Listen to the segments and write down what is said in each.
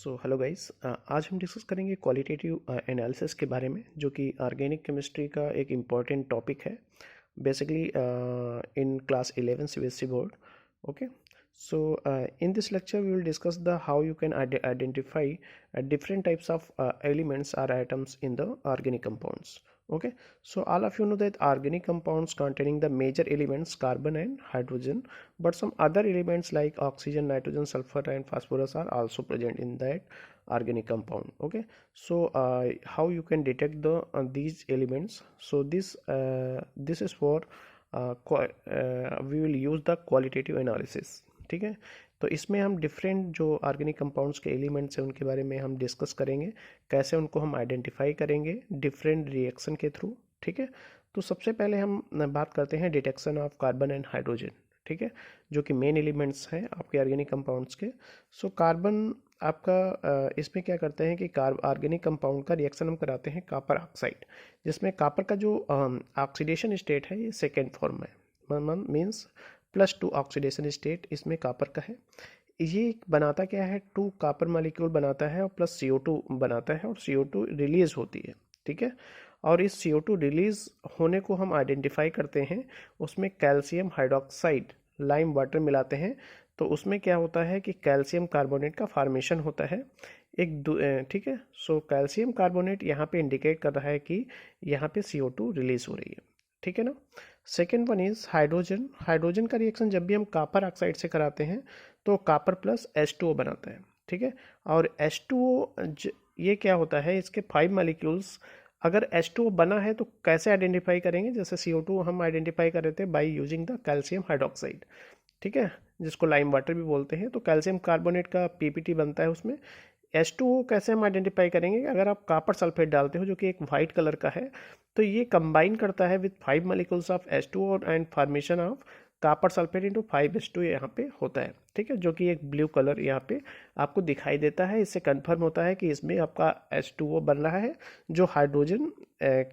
So hello guys, आज हम discuss करेंगे क्वालिटेटिव एनालिसिस के बारे में, जो कि ऑर्गेनिक केमिस्ट्री का एक इम्पॉर्टेंट टॉपिक है basically in class 11 CBSE board. Okay. So in this lecture we will discuss the how you can identify different types of elements or atoms in the organic compounds. Okay, so all of you know that organic compounds containing the major elements carbon and hydrogen, but some other elements like oxygen, nitrogen, sulfur and phosphorus are also present in that organic compound. Okay, so how you can detect the these elements. So this is for we will use the qualitative analysis. ठीक है. तो इसमें हम different जो organic compounds के elements हैं उनके बारे में हम डिस्कस करेंगे, कैसे उनको हम आइडेंटिफाई करेंगे डिफरेंट रिएक्शन के थ्रू. ठीक है. तो सबसे पहले हम बात करते हैं detection of carbon and hydrogen. ठीक है, जो कि मेन एलिमेंट्स हैं आपके ऑर्गेनिक कंपाउंड्स के. सो कार्बन आपका इसमें क्या करते हैं कि ऑर्गेनिक कंपाउंड का रिएक्शन हम कराते हैं कॉपर ऑक्साइड, जिसमें कॉपर का जो ऑक्सीडेशन स्टेट है ये सेकेंड फॉर्म है, मीन्स +2 ऑक्सीडेशन स्टेट इसमें कॉपर का है. ये बनाता क्या है, 2 कॉपर मॉलिक्यूल बनाता है और प्लस CO2 बनाता है और CO2 रिलीज होती है. ठीक है, और इस CO2 रिलीज होने को हम आइडेंटिफाई करते हैं. उसमें कैल्शियम हाइड्रोक्साइड लाइम वाटर मिलाते हैं, तो उसमें क्या होता है कि कैल्शियम कार्बोनेट का फॉर्मेशन होता है ठीक है. सो कैल्शियम कार्बोनेट यहाँ पे इंडिकेट कर रहा है कि यहाँ पे CO2 रिलीज हो रही है. ठीक है ना. Second one is hydrogen. Hydrogen का रिएक्शन जब भी हम कॉपर ऑक्साइड से कराते हैं तो कॉपर प्लस H2O बनाता है. ठीक है, और H2O ये क्या होता है, इसके 5 मॉलिक्यूल्स. अगर H2O बना है तो कैसे आइडेंटिफाई करेंगे, जैसे CO2 हम आइडेंटिफाई कर रहे थे by using the calcium hydroxide. ठीक है, जिसको लाइम वाटर भी बोलते हैं. तो कैल्शियम कार्बोनेट का PPT बनता है उसमें. H2O कैसे हम आइडेंटिफाई करेंगे, अगर आप कॉपर सल्फेट डालते हो जो कि एक वाइट कलर का है, तो ये कंबाइन करता है with 5 molecules of H2O and formation of copper sulphate into 5H2 यहाँ पे होता है. ठीक है, जो कि एक ब्लू कलर यहाँ पे आपको दिखाई देता है. इससे कंफर्म होता है कि इसमें आपका H2O बन रहा है जो हाइड्रोजन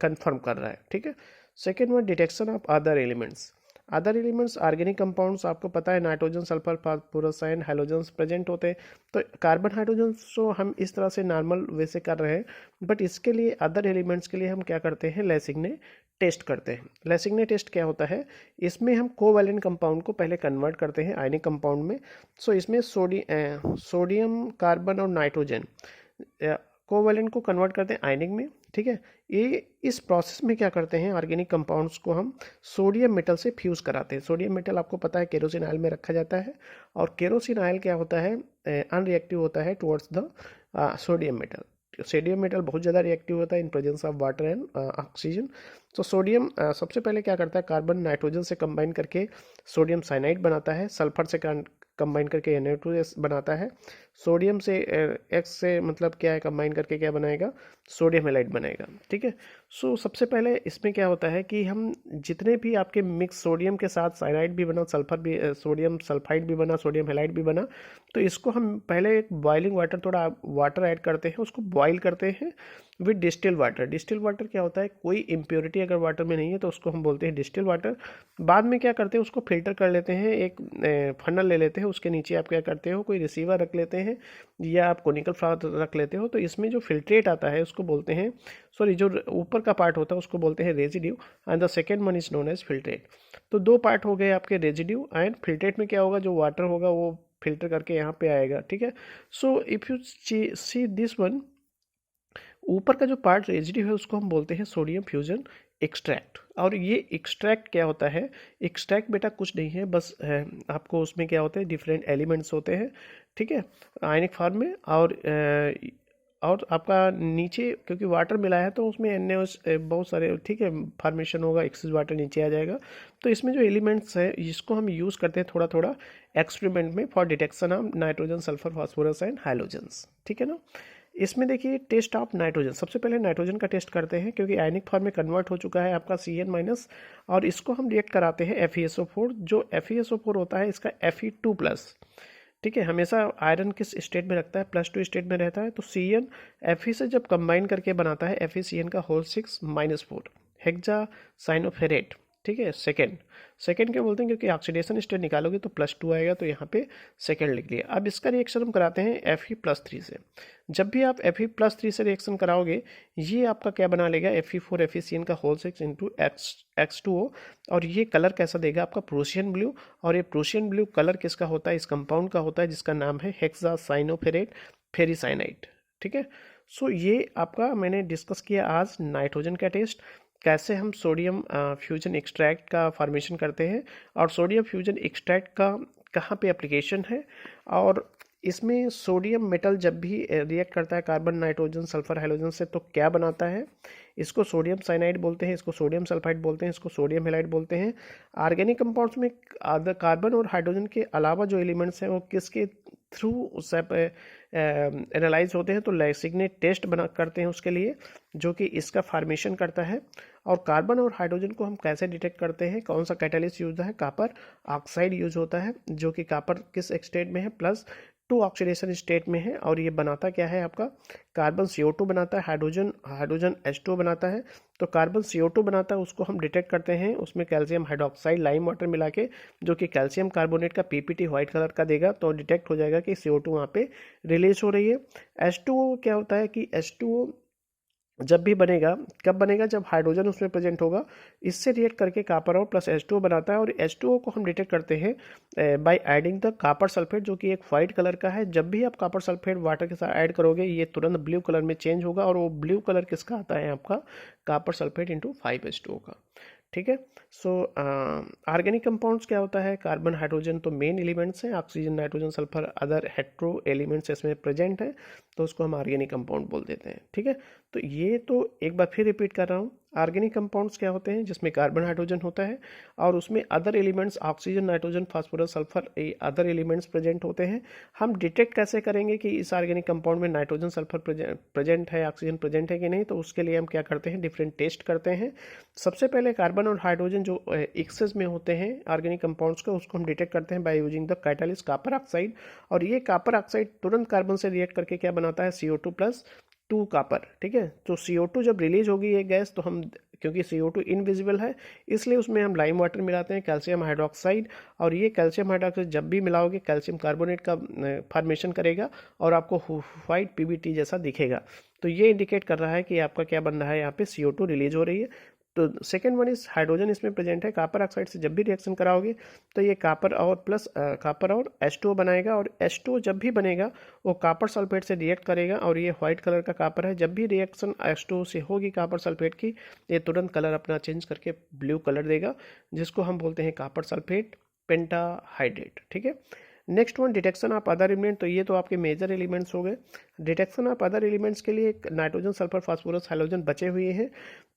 कंफर्म कर रहा है. ठीक है. Second one detection of other elements. Other elements organic compounds आपको पता है nitrogen, sulphur, phosphorus and halogens present होते हैं. तो कार्बन हाइड्रोजन तो हम इस तरह से नॉर्मल वे से कर रहे हैं, बट इसके लिए अदर एलिमेंट्स के लिए हम क्या करते हैं, लेसिग्ने टेस्ट करते हैं. लेसिग्ने टेस्ट क्या होता है, इसमें हम कोवैलेंट कंपाउंड को पहले कन्वर्ट करते हैं आयनिक कंपाउंड में. सो इसमें सोडियम, कार्बन और नाइट्रोजन कोवैलेंट को कन्वर्ट करते हैं आयनिक में. ठीक है, ये इस प्रोसेस में क्या करते हैं, ऑर्गेनिक कंपाउंड्स को हम सोडियम मेटल से फ्यूज़ कराते हैं. सोडियम मेटल आपको पता है केरोसिन ऑयल में रखा जाता है, और केरोसिन ऑयल क्या होता है, अनरिएक्टिव होता है towards the sodium metal. Sodium metal बहुत ज़्यादा रिएक्टिव होता है in presence of water and oxygen. तो सोडियम सबसे पहले क्या करता है, कार्बन नाइट्रोजन से कंबाइन करके सोडियम साइनाइड बनाता है. सल्फर से कंबाइन करके Na2S बनाता है. सोडियम से X से मतलब क्या है, कंबाइन करके क्या बनाएगा, सोडियम हेलाइड बनाएगा. ठीक है. सो सबसे पहले इसमें क्या होता है कि हम जितने भी आपके मिक्स सोडियम के साथ साइनाइड भी बना, सल्फर भी, सोडियम सल्फाइड भी बना, सोडियम हेलाइड भी बना, तो इसको हम पहले एक बॉइलिंग वाटर, थोड़ा वाटर ऐड करते हैं, उसको बॉइल करते हैं with distil water. Distil water क्या होता है, कोई इम्प्योरिटी अगर वाटर में नहीं है तो उसको हम बोलते हैं डिस्टिल वाटर. बाद में क्या करते हैं, उसको फिल्टर कर लेते हैं, एक फनल ले लेते हैं, उसके नीचे आप क्या करते हो, कोई रिसीवर रख लेते हैं या आप कोनिकल फ्लावर रख लेते हो. तो इसमें जो फिल्ट्रेट आता है उसको बोलते हैं, सॉरी, जो ऊपर का पार्ट होता है उसको बोलते हैं residue, and the second one is known as filtrate. तो 2 पार्ट हो गए आपके, रेजिड्यू एंड फिल्ट्रेट. में क्या होगा, जो वाटर होगा वो फिल्टर करके यहाँ पे आएगा. ठीक है. So if you see this one, ऊपर का जो पार्ट रेजिड्यू है उसको हम बोलते हैं सोडियम फ्यूजन एक्सट्रैक्ट. और ये एक्सट्रैक्ट क्या होता है, एक्सट्रैक्ट बेटा कुछ नहीं है, बस आपको उसमें क्या होते हैं, डिफरेंट एलिमेंट्स होते हैं. ठीक है, आयनिक फॉर्म में. और आपका नीचे क्योंकि वाटर मिला है तो उसमें NaOH बहुत सारे, ठीक है, फॉर्मेशन होगा, एक्सेस वाटर नीचे आ जाएगा. तो इसमें जो एलिमेंट्स हैं इसको हम यूज़ करते हैं थोड़ा थोड़ा एक्सपेरिमेंट में for detection of nitrogen, sulphur, phosphorus and halogens. ठीक है ना. इसमें देखिए टेस्ट ऑफ नाइट्रोजन. सबसे पहले नाइट्रोजन का टेस्ट करते हैं क्योंकि आयनिक फॉर्म में कन्वर्ट हो चुका है आपका Cn-, और इसको हम रिएक्ट कराते हैं FeSO4. जो FeSO4 होता है इसका Fe2+. ठीक है, हमेशा आयरन किस स्टेट में रखता है, +2 स्टेट में रहता है. तो Cn Fe से जब कंबाइन करके बनाता है FeCN का होल 6 -4 हेक्सा साइनोफेरेट. ठीक है। सेकेंड क्या बोलते हैं, क्योंकि ऑक्सीडेशन स्टेट निकालोगे तो +2 आएगा, तो यहाँ पे सेकेंड लिख लिया। अब इसका रिएक्शन हम कराते हैं Fe+3 से। जब भी आप Fe+3 से रिएक्शन कराओगे, ये आपका क्या बना लेगा, Fe4FeCN का होल 6 इंटू X2O, और ये कलर कैसा देगा आपका, प्रूशियन ब्लू। और ये प्रूशियन ब्लू कलर किसका होता है, इस कंपाउंड का होता है जिसका नाम है हेक्सासाइनोफेरेट फेरिसाइनाइड। ठीक है। सो ये आपका मैंने डिस्कस किया आज नाइट्रोजन का टेस्ट, कैसे हम सोडियम फ्यूजन एक्सट्रैक्ट का फॉर्मेशन करते हैं, और सोडियम फ्यूजन एक्सट्रैक्ट का कहाँ पे एप्लीकेशन है, और इसमें सोडियम मेटल जब भी रिएक्ट करता है कार्बन नाइट्रोजन सल्फर हाइड्रोजन से तो क्या बनाता है, इसको सोडियम साइनाइड बोलते हैं, इसको सोडियम सल्फाइड बोलते हैं, इसको सोडियम हेलाइड बोलते हैं। ऑर्गेनिक कंपाउंड्स में कार्बन और हाइड्रोजन के अलावा जो एलिमेंट्स हैं वो किसके थ्रू एनालाइज होते हैं, तो लैसिग्नेट टेस्ट बना करते हैं उसके लिए, जो कि इसका फॉर्मेशन करता है। और कार्बन और हाइड्रोजन को हम कैसे डिटेक्ट करते हैं, कौन सा कैटालिस्ट यूज है, कॉपर ऑक्साइड यूज होता है, जो कि कॉपर किस स्टेट में है, +2 ऑक्सीडेशन स्टेट में है, और ये बनाता क्या है आपका, कार्बन CO2 बनाता है, हाइड्रोजन H2O बनाता है। तो कार्बन CO2 बनाता है, उसको हम डिटेक्ट करते हैं, उसमें कैल्शियम हाइड्रोक्साइड लाइम वाटर मिला के, जो कि कैल्शियम कार्बोनेट का PPT व्हाइट कलर का देगा, तो डिटेक्ट हो जाएगा कि CO2 वहाँ पे रिलीज हो रही है। H2O क्या होता है कि H2O जब भी बनेगा, कब बनेगा, जब हाइड्रोजन उसमें प्रेजेंट होगा, इससे रिएक्ट करके कॉपर और +H2O बनाता है। और H2O को हम डिटेक्ट करते हैं by adding the copper sulphate, जो कि एक वाइट कलर का है। जब भी आप कॉपर सल्फेट वाटर के साथ ऐड करोगे, ये तुरंत ब्लू कलर में चेंज होगा, और वो ब्लू कलर किसका आता है आपका, कॉपर सल्फेट इंटू 5H2O का। ठीक है। सो ऑर्गेनिक कंपाउंड्स क्या होता है, कार्बन हाइड्रोजन तो मेन एलिमेंट्स हैं, oxygen nitrogen sulphur other hetero elements इसमें प्रेजेंट है, तो उसको हम ऑर्गेनिक कंपाउंड बोल देते हैं। ठीक है। तो ये तो एक बार फिर रिपीट कर रहा हूँ, ऑर्गेनिक कंपाउंड्स क्या होते हैं, जिसमें कार्बन हाइड्रोजन होता है, और उसमें other elements oxygen nitrogen phosphorus sulphur other elements present होते हैं। हम डिटेक्ट कैसे करेंगे कि इस ऑर्गेनिक कंपाउंड में नाइट्रोजन सल्फर प्रेजेंट है, ऑक्सीजन प्रेजेंट है कि नहीं, तो उसके लिए हम क्या करते हैं, डिफरेंट टेस्ट करते हैं। सबसे पहले कार्बन और हाइड्रोजन जो एक्सेस में होते हैं ऑर्गेनिक कंपाउंड्स का, उसको हम डिटेक्ट करते हैं by using the catalyst copper oxide. और ये कॉपर ऑक्साइड तुरंत कार्बन से रिएक्ट करके क्या बनाता है, CO2+2 कॉपर। ठीक है। तो CO2 जब रिलीज होगी ये गैस, तो हम, क्योंकि CO2 इनविजिबल है, इसलिए उसमें हम लाइम वाटर मिलाते हैं, कैल्शियम हाइड्रोक्साइड। और ये कैल्शियम हाइड्रोक्साइड जब भी मिलाओगे, कैल्शियम कार्बोनेट का फॉर्मेशन करेगा, और आपको व्हाइट PBT जैसा दिखेगा। तो ये इंडिकेट कर रहा है कि आपका क्या बन रहा है, यहाँ पे CO2 रिलीज हो रही है। तो सेकेंड वन इज हाइड्रोजन इसमें प्रेजेंट है, कॉपर ऑक्साइड से जब भी रिएक्शन कराओगे, तो ये कॉपर और H2O बनाएगा, और H2O जब भी बनेगा वो कॉपर सल्फेट से रिएक्ट करेगा, और ये व्हाइट कलर का कॉपर है। जब भी रिएक्शन H2O से होगी कॉपर सल्फेट की, ये तुरंत कलर अपना चेंज करके ब्लू कलर देगा, जिसको हम बोलते हैं कॉपर सल्फेट पेंटाहाइड्रेट। ठीक है। Next one, detection of other element. तो ये तो आपके मेजर एलिमेंट्स हो गए। डिटेक्शन ऑफ अदर एलिमेंट्स के लिए नाइट्रोजन सल्फर फास्फोरस हाइड्रोजन बचे हुए हैं,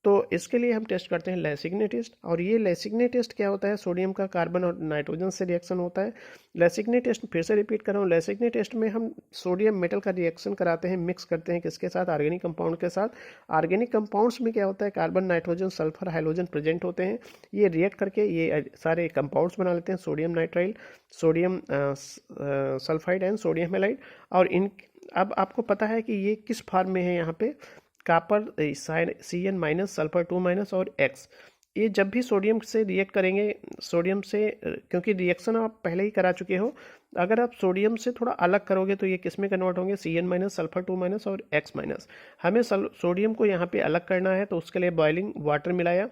तो इसके लिए हम टेस्ट करते हैं लैसिग्ने टेस्ट। और ये लैसिग्ने टेस्ट क्या होता है, सोडियम का कार्बन और नाइट्रोजन से रिएक्शन होता है। लैसिग्ने टेस्ट फिर से रिपीट कर रहा हूँ, लैसिग्ने टेस्ट में हम सोडियम मेटल का रिएक्शन कराते हैं, मिक्स करते हैं किसके साथ, ऑर्गेनिक कंपाउंड के साथ। ऑर्गेनिक कंपाउंड्स में क्या होता है, carbon nitrogen sulphur hydrogen present होते हैं, ये रिएक्ट करके ये सारे कंपाउंड्स बना लेते हैं, sodium nitrile, sodium sulphide and sodium halide. और इन, अब आपको पता है कि ये किस फॉर्म में है, यहाँ पे कॉपर CN- सल्फर 2- और X। ये जब भी सोडियम से रिएक्ट करेंगे, सोडियम से, क्योंकि रिएक्शन आप पहले ही करा चुके हो, अगर आप सोडियम से थोड़ा अलग करोगे तो ये किस में कन्वर्ट होंगे, CN- सल्फर 2- और X-। हमें सोडियम को यहाँ पे अलग करना है, तो उसके लिए बॉइलिंग वाटर मिलाया,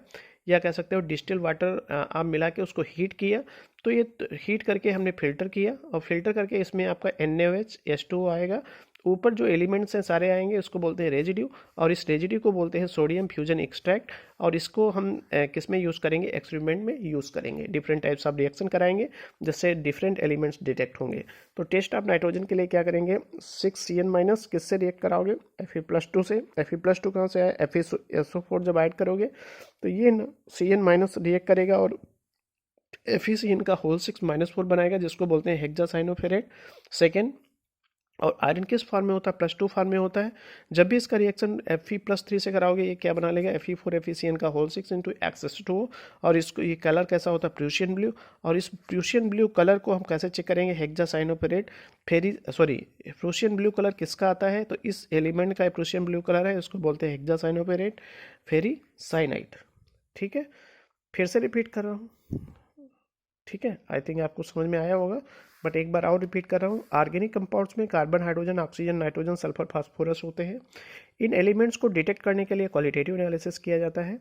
या कह सकते हो डिस्टिल वाटर आप मिला के उसको हीट किया। तो ये हीट करके हमने फिल्टर किया, और फिल्टर करके इसमें आपका NaOH H2O आएगा, ऊपर जो एलिमेंट्स हैं सारे आएंगे, इसको बोलते हैं रेजिड्यू, और इस रेजिड्यू को बोलते हैं सोडियम फ्यूजन एक्सट्रैक्ट। और इसको हम किस में यूज़ करेंगे, एक्सपेरिमेंट में यूज़ करेंगे, डिफरेंट टाइप्स ऑफ रिएक्शन कराएंगे, जिससे डिफरेंट एलिमेंट्स डिटेक्ट होंगे। तो टेस्ट ऑफ नाइट्रोजन के लिए क्या करेंगे, 6CN- किससे रिएक्ट कराओगे, Fe+2 से। Fe+2 कहाँ से आया, FeSO4 जब ऐड करोगे तो ये CN- रिएक्ट करेगा, और FeCN का होल 6-4 बनाएगा, जिसको बोलते हैं हेक्सासाइनोफेरेट। सेकेंड, और आयरन किस फॉर्म में होता है, +2 फॉर्म में होता है। जब भी इसका रिएक्शन Fe+3 से कराओगे, ये क्या बना लेगा, Fe4FeCN का होल 6 इंटू X2O। और इसको, ये कलर कैसा होता है, प्रूशियन ब्लू। और इस प्रूशियन ब्लू कलर को हम कैसे चेक करेंगे, हेक्सासाइनोफेरेट प्रूशियन ब्लू कलर किसका आता है, तो इस एलिमेंट का प्रूशियन ब्लू कलर है, इसको बोलते हैं हेक्सासाइनोफेरेट फेरीसाइनाइड। ठीक है। फिर से रिपीट कर रहा हूँ, ठीक है, आई थिंक आपको समझ में आया होगा, बट एक बार और रिपीट कर रहा हूँ। ऑर्गेनिक कंपाउंड्स में carbon, hydrogen, oxygen, nitrogen, sulphur, phosphorus होते हैं। इन एलिमेंट्स को डिटेक्ट करने के लिए क्वालिटेटिव एनालिसिस किया जाता है।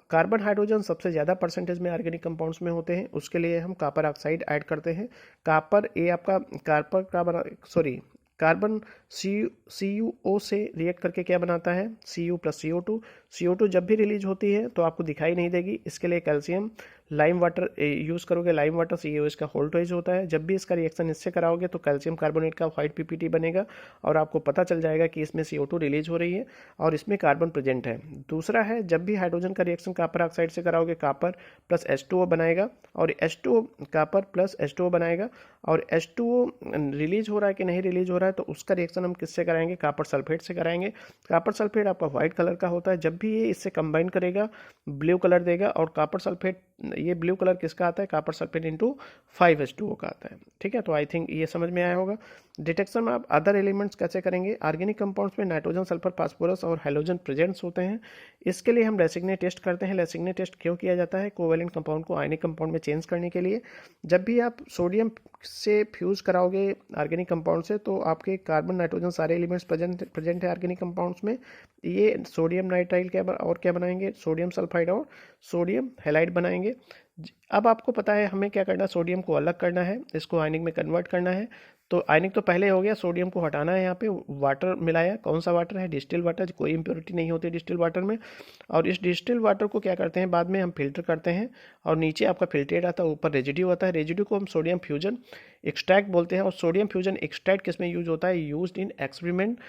कार्बन, हाइड्रोजन सबसे ज़्यादा परसेंटेज में ऑर्गेनिक कंपाउंड्स में होते हैं, उसके लिए हम कॉपर ऑक्साइड ऐड करते हैं। कॉपर ये आपका कार्पर का बना, sorry, carbon C U O से रिएक्ट करके क्या बनाता है, C U plus C O two. C O two जब भी रिलीज होती है तो आपको दिखाई नहीं देगी, इसके लिए कैल्शियम लाइम वाटर यूज़ करोगे। लाइम वाटर सी यू इसका होल्टेज होता है, जब भी इसका रिएक्शन इससे कराओगे तो कैल्शियम कार्बोनेट का व्हाइट पीपीटी बनेगा और आपको पता चल जाएगा कि इसमें CO2 रिलीज हो रही है और इसमें कार्बन प्रेजेंट है। दूसरा है, जब भी हाइड्रोजन का रिएक्शन कॉपर ऑक्साइड से कराओगे, कॉपर प्लस H2O बनाएगा और H2O कॉपर प्लस H2O बनाएगा, और H2O रिलीज हो रहा है कि नहीं रिलीज हो रहा है तो उसका रिएक्शन हम किससे कराएंगे, कॉपर सल्फेट से कराएंगे। कॉपर सल्फेट आपका व्हाइट कलर का होता है, जब भी ये इससे कंबाइन करेगा ब्लू कलर देगा, और कॉपर सल्फेट, ये ब्लू कलर किसका आता है, कॉपर सल्फेट इंटू 5H2O का आता है, ठीक है। तो आई थिंक ये समझ में आया होगा। डिटेक्शन में आप अदर एलिमेंट्स कैसे करेंगे, ऑर्गेनिक कंपाउंड्स में नाइट्रोजन, सल्फर, फास्फोरस और हेलोजन प्रेजेंट्स होते हैं, इसके लिए हम लेसिग्ने टेस्ट करते हैं। लेसिग्ने टेस्ट क्यों किया जाता है, कोवेलेंट कंपाउंड को आयनिक कंपाउंड में चेंज करने के लिए। जब भी आप सोडियम से फ्यूज कराओगे ऑर्गेनिक कंपाउंड से तो आपके कार्बन, नाइट्रोजन सारे एलिमेंट्स प्रेजेंट है ऑर्गेनिक कंपाउंड्स में, ये सोडियम नाइट्राइल और क्या बनाएंगे, सोडियम सल्फाइड और सोडियम हैलाइड बनाएंगे। अब आपको पता है हमें क्या करना है, सोडियम को अलग करना है, इसको आयनिक में कन्वर्ट करना है। तो आयनिक तो पहले हो गया, सोडियम को हटाना है। यहाँ पे वाटर मिलाया, कौन सा वाटर है, डिस्टिल वाटर, कोई इम्प्योरिटी नहीं होती डिस्टिल वाटर में। और इस डिस्टिल वाटर को क्या करते हैं, बाद में हम फिल्टर करते हैं और नीचे आपका फिल्ट्रेट आता है, ऊपर रेजिड्यू आता है। रेजिड्यू को हम सोडियम फ्यूजन एक्सट्रैक्ट बोलते हैं। और सोडियम फ्यूजन एक्सट्रैक्ट किस में यूज होता है, यूज्ड इन एक्सपेरिमेंट।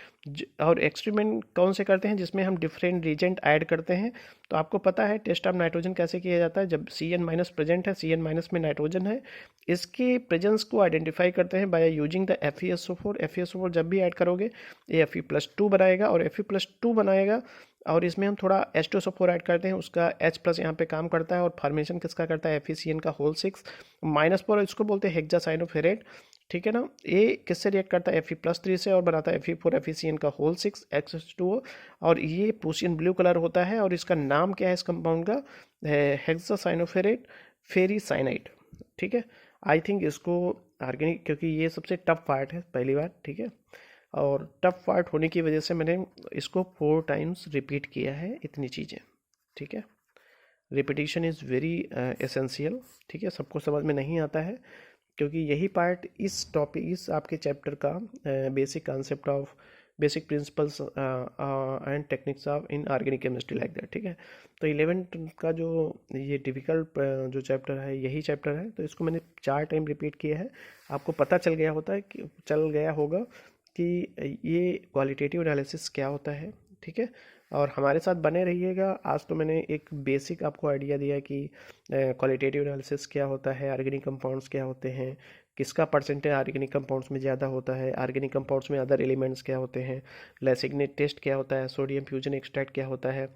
और एक्सपेरिमेंट कौन से करते हैं, जिसमें हम डिफरेंट रिएजेंट ऐड करते हैं। तो आपको पता है टेस्ट ऑफ नाइट्रोजन कैसे किया जाता है, जब CN- प्रेजेंट है, CN- में नाइट्रोजन है, इसके प्रेजेंस को आइडेंटिफाई करते हैं by using the FeSO4। FeSO4 जब भी ऐड करोगे ये Fe+2 बनाएगा, और Fe+2 बनाएगा और इसमें हम थोड़ा H2SO4 ऐड करते हैं, उसका H+ यहाँ पे काम करता है, और फॉर्मेशन किसका करता है, FeCN का होल 6 -4, इसको बोलते हैं हेक्सासाइनोफेरेट, ठीक है ना। ये किससे रिएक्ट करता है, Fe+3 से, और बनाता है Fe4 FeCN का होल 6 H2O, और ये प्रूसियन ब्लू कलर होता है, और इसका नाम क्या है इस कंपाउंड का, हेक्सासाइनोफेरेट फेरीसाइनाइड, ठीक है। आई थिंक इसको ऑर्गेनिक, क्योंकि ये सबसे टफ पार्ट है पहली बार, ठीक है, और टफ पार्ट होने की वजह से मैंने इसको 4 टाइम्स रिपीट किया है इतनी चीज़ें, ठीक है। रिपीटिशन इज़ वेरी एसेंशियल, ठीक है, सबको समझ में नहीं आता है, क्योंकि यही पार्ट इस टॉपिक, इस आपके चैप्टर का basic concept of basic principles and techniques of in organic chemistry like that, ठीक है। तो 11th का जो ये डिफ़िकल्ट जो चैप्टर है यही चैप्टर है, तो इसको मैंने 4 टाइम रिपीट किया है। आपको पता चल गया होता है कि चल गया होगा कि ये क्वालिटेटिव एनालिसिस क्या होता है, ठीक है। और हमारे साथ बने रहिएगा। आज तो मैंने एक बेसिक आपको आइडिया दिया कि क्वालिटेटिव एनालिसिस क्या होता है, ऑर्गेनिक कंपाउंड्स क्या होते हैं, किसका परसेंटेज ऑर्गेनिक कंपाउंड्स में ज़्यादा होता है, ऑर्गेनिक कंपाउंड्स में अदर एलिमेंट्स क्या होते हैं, लेसिग्ने टेस्ट क्या होता है, सोडियम फ्यूजन एक्सट्रैक्ट क्या होता है,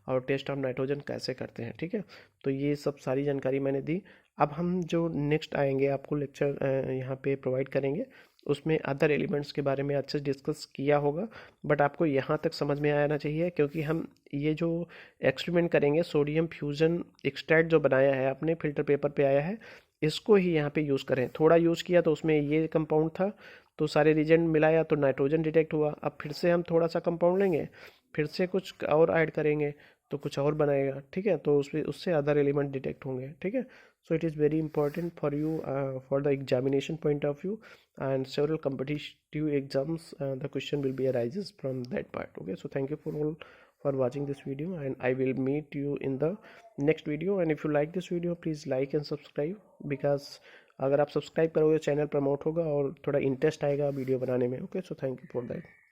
और टेस्ट ऑफ नाइट्रोजन कैसे करते हैं, ठीक है। तो ये सब सारी जानकारी मैंने दी। अब हम जो नेक्स्ट आएंगे आपको लेक्चर यहाँ पे प्रोवाइड करेंगे, उसमें अदर एलिमेंट्स के बारे में अच्छे से डिस्कस किया होगा, बट आपको यहाँ तक समझ में आना चाहिए, क्योंकि हम ये जो एक्सपेरिमेंट करेंगे, सोडियम फ्यूजन एक्सट्रैक्ट जो बनाया है आपने फिल्टर पेपर पे आया है, इसको ही यहाँ पे यूज़ करें। थोड़ा यूज़ किया तो उसमें ये कंपाउंड था, तो सारे रिएजेंट मिलाया तो नाइट्रोजन डिटेक्ट हुआ। अब फिर से हम थोड़ा सा कंपाउंड लेंगे, फिर से कुछ और ऐड करेंगे तो कुछ और बनाएगा, ठीक है, तो उसमें उससे अदर एलिमेंट डिटेक्ट होंगे, ठीक है। So it is very important for you for the examination point of view, and several competitive exams the question will be arises from that part. Okay, so thank you for all for watching this video, and I will meet you in the next video. And if you like this video, please like and subscribe, because अगर आप subscribe करोगे channel promote होगा और थोड़ा interest आएगा video बनाने में। Okay, so thank you for that.